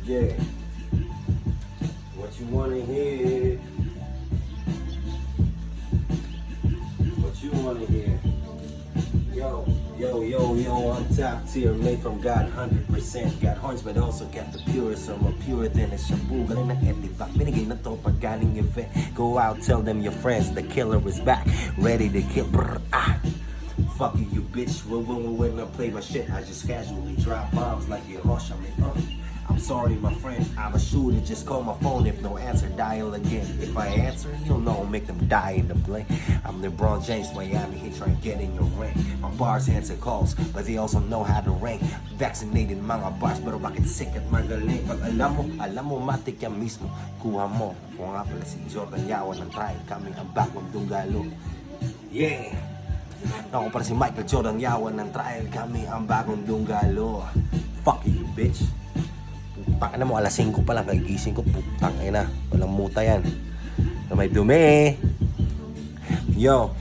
Yeah. What you wanna hear? What you wanna hear? Yo, I'm top tier, made from God, 100%. Got horns, but also got the purest. I'm more pure than a shampoo. Galing na ediva, binigay na to pag galing event. Go out, tell them your friends, the killer is back. Ready to kill, Fuck you, bitch. When I play my shit, I just casually drop bombs like your hush. I'm sorry, my friend. I'm a shooter. Just call my phone. If no answer, dial again. If I answer, you'll know I'll make them die in the blink. I'm LeBron James, Miami Heat, trying to get in your ring. My bars answer calls, but they also know how to rank. Vaccinated mga bars, pero bakit sick at magaling? Pag alam mo, matik yan mismo. Kuha mo. Ako nga pala si Jordan Yawan ng try. Kami ang back ng Dunggalo. Yeah! Ako para si Michael Jordan Yawan ng trial. Kami ang bagong Dunggalo. Fuck you, bitch. Putang na mo, alas 5 pa lang kagising ko. Putang na, walang muta yan. Na may dumi. Yo.